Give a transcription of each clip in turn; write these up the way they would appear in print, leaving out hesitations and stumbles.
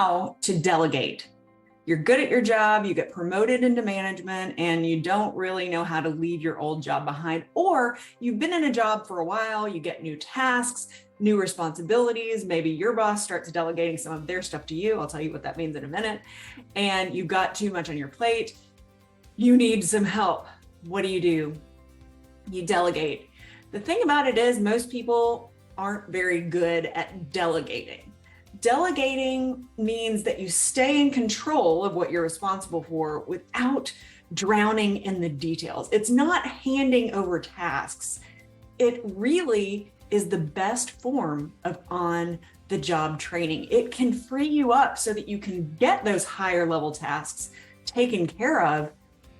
how to delegate. You're good at your job, you get promoted into management, and you don't really know how to leave your old job behind, or you've been in a job for a while, you get new tasks, new responsibilities. Maybe your boss starts delegating some of their stuff to you. I'll tell you what that means in a minute. And you've got too much on your plate. You need some help. What do? You delegate. The thing about it is most people aren't very good at delegating. Delegating means that you stay in control of what you're responsible for without drowning in the details. It's not handing over tasks. It really is the best form of on-the-job training. It can free you up so that you can get those higher level tasks taken care of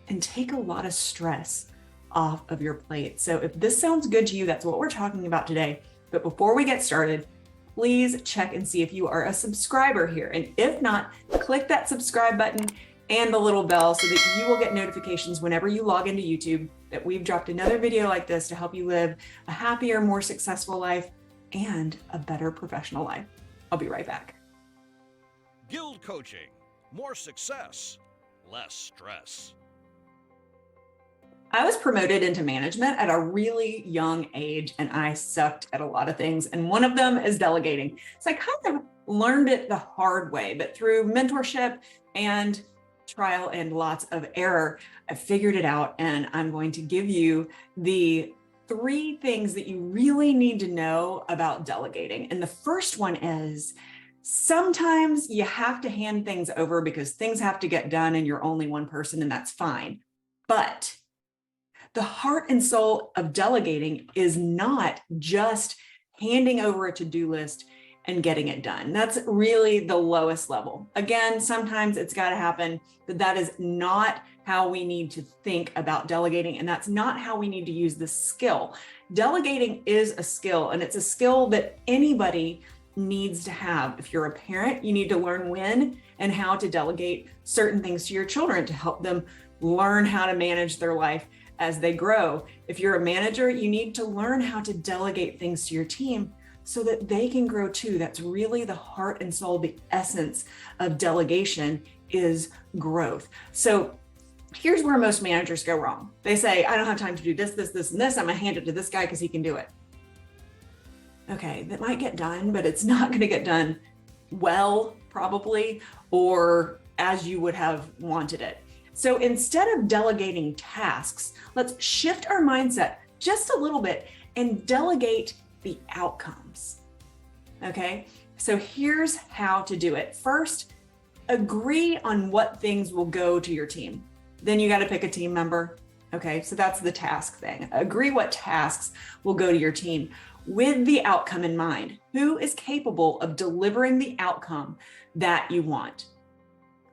and take a lot of stress off of your plate. So if this sounds good to you, that's what we're talking about today. But before we get started, please check and see if you are a subscriber here. And if not, click that subscribe button and the little bell so that you will get notifications whenever you log into YouTube that we've dropped another video like this to help you live a happier, more successful life and a better professional life. I'll be right back. GILD Coaching. More success, less stress. I was promoted into management at a really young age, and I sucked at a lot of things. And one of them is delegating. So I kind of learned it the hard way, but through mentorship and trial and lots of error, I figured it out. And I'm going to give you the 3 things that you really need to know about delegating. And the first one is sometimes you have to hand things over because things have to get done and you're only one person, and that's fine. But the heart and soul of delegating is not just handing over a to-do list and getting it done. That's really the lowest level. Again, sometimes it's got to happen, but that is not how we need to think about delegating. And that's not how we need to use this skill. Delegating is a skill, and it's a skill that anybody needs to have. If you're a parent, you need to learn when and how to delegate certain things to your children to help them learn how to manage their life as they grow. If you're a manager, you need to learn how to delegate things to your team so that they can grow too. That's really the heart and soul, the essence of delegation is growth. So here's where most managers go wrong. They say, I don't have time to do this, and this. I'm gonna hand it to this guy because he can do it. Okay, that might get done, but it's not gonna get done well, probably, or as you would have wanted it. So instead of delegating tasks, let's shift our mindset just a little bit and delegate the outcomes. Okay, so here's how to do it. First, agree on what things will go to your team. Then you got to pick a team member. Okay, so that's the task thing. Agree what tasks will go to your team with the outcome in mind. Who is capable of delivering the outcome that you want?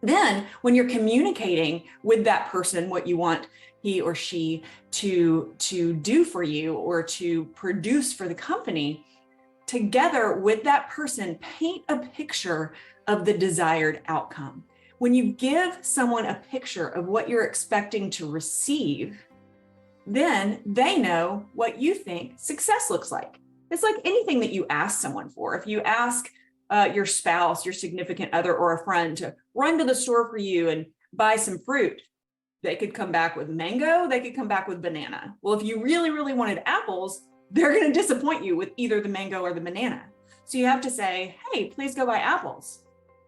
Then when you're communicating with that person what you want he or she to do for you or to produce for the company, together with that person, paint a picture of the desired outcome. When you give someone a picture of what you're expecting to receive, then they know what you think success looks like. It's like anything that you ask someone for. If you ask your spouse, your significant other, or a friend to run to the store for you and buy some fruit, they could come back with mango, they could come back with banana. Well, if you really, really wanted apples, they're going to disappoint you with either the mango or the banana. So you have to say, hey, please go buy apples.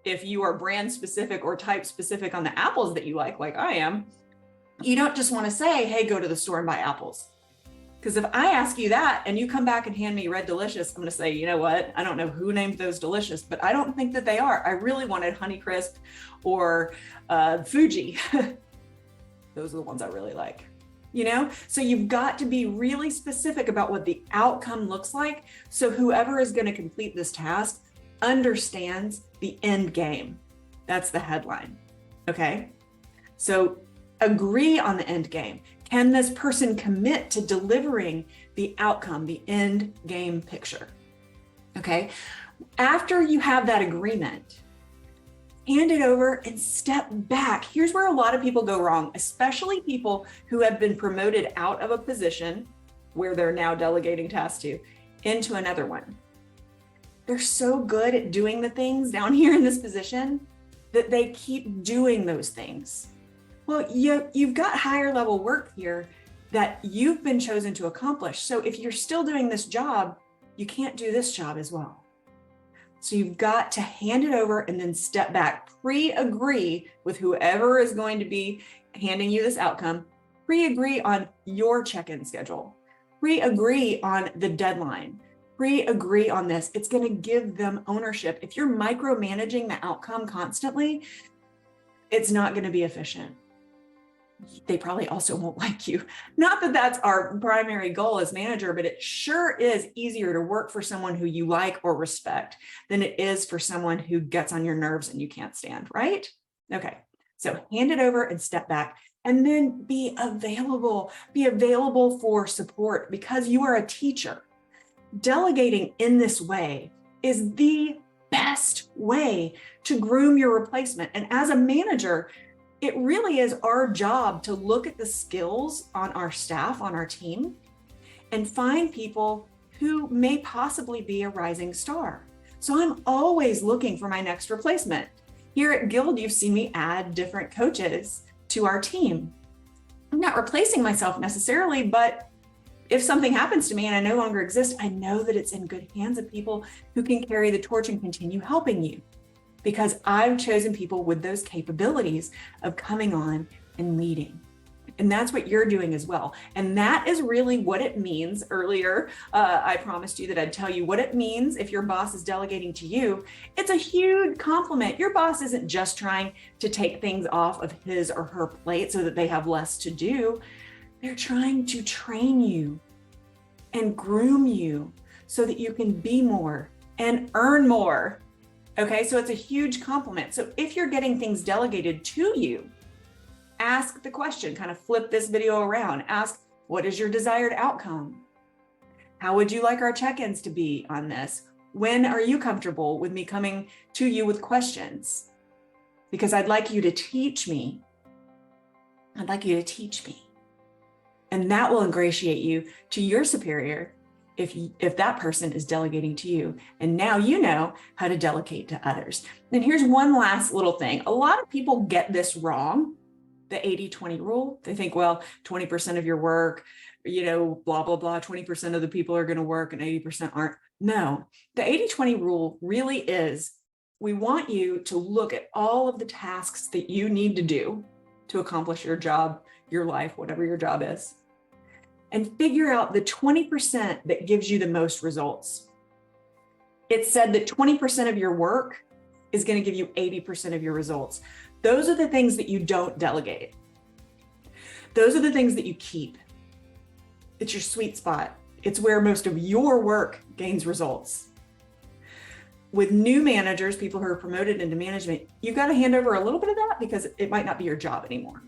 If you are brand specific or type specific on the apples that you like I am, you don't just want to say, hey, go to the store and buy apples. Because if I ask you that and you come back and hand me Red Delicious, I'm going to say, you know what? I don't know who named those delicious, but I don't think that they are. I really wanted Honeycrisp or Fuji. Those are the ones I really like. You know, so you've got to be really specific about what the outcome looks like. So whoever is going to complete this task understands the end game. That's the headline. Okay. So agree on the end game. Can this person commit to delivering the outcome, the end game picture? Okay. After you have that agreement, hand it over and step back. Here's where a lot of people go wrong, especially people who have been promoted out of a position where they're now delegating tasks to into another one. they're so good at doing the things down here in this position that they keep doing those things. Well, you've got higher level work here that you've been chosen to accomplish. So if you're still doing this job, you can't do this job as well. So you've got to hand it over and then step back, pre-agree with whoever is going to be handing you this outcome, pre-agree on your check-in schedule, pre-agree on the deadline, pre-agree on this. It's going to give them ownership. If you're micromanaging the outcome constantly, it's not going to be efficient. They probably also won't like you. Not that that's our primary goal as manager, but it sure is easier to work for someone who you like or respect than it is for someone who gets on your nerves and you can't stand, right? Okay, so hand it over and step back, and then be available for support because you are a teacher. Delegating in this way is the best way to groom your replacement. And as a manager, it really is our job to look at the skills on our staff, on our team, and find people who may possibly be a rising star. So I'm always looking for my next replacement. Here at GILD, you've seen me add different coaches to our team. I'm not replacing myself necessarily, but if something happens to me and I no longer exist, I know that it's in good hands of people who can carry the torch and continue helping you, because I've chosen people with those capabilities of coming on and leading. And that's what you're doing as well. And that is really what it means. Earlier, I promised you that I'd tell you what it means if your boss is delegating to you. It's a huge compliment. Your boss isn't just trying to take things off of his or her plate so that they have less to do. They're trying to train you and groom you so that you can be more and earn more. Okay, so it's a huge compliment. So if you're getting things delegated to you, ask the question, kind of flip this video around. Ask, what is your desired outcome? How would you like our check-ins to be on this? When are you comfortable with me coming to you with questions? Because I'd like you to teach me. I'd like you to teach me. And that will ingratiate you to your superior if that person is delegating to you. And now you know how to delegate to others. And here's one last little thing. A lot of people get this wrong, the 80-20 rule. They think, well, 20% of your work, blah, blah, blah, 20% of the people are going to work and 80% aren't. No, the 80-20 rule really is, we want you to look at all of the tasks that you need to do to accomplish your job, your life, whatever your job is, and figure out the 20% that gives you the most results. It's said that 20% of your work is going to give you 80% of your results. Those are the things that you don't delegate. Those are the things that you keep. It's your sweet spot. It's where most of your work gains results. With new managers, people who are promoted into management, you've got to hand over a little bit of that because it might not be your job anymore.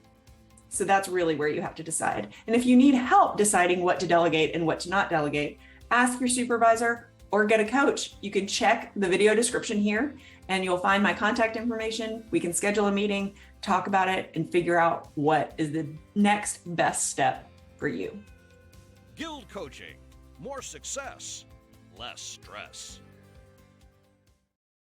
So that's really where you have to decide. And if you need help deciding what to delegate and what to not delegate, ask your supervisor or get a coach. You can check the video description here and you'll find my contact information. We can schedule a meeting, talk about it, and figure out what is the next best step for you. GILD Coaching. More success, less stress.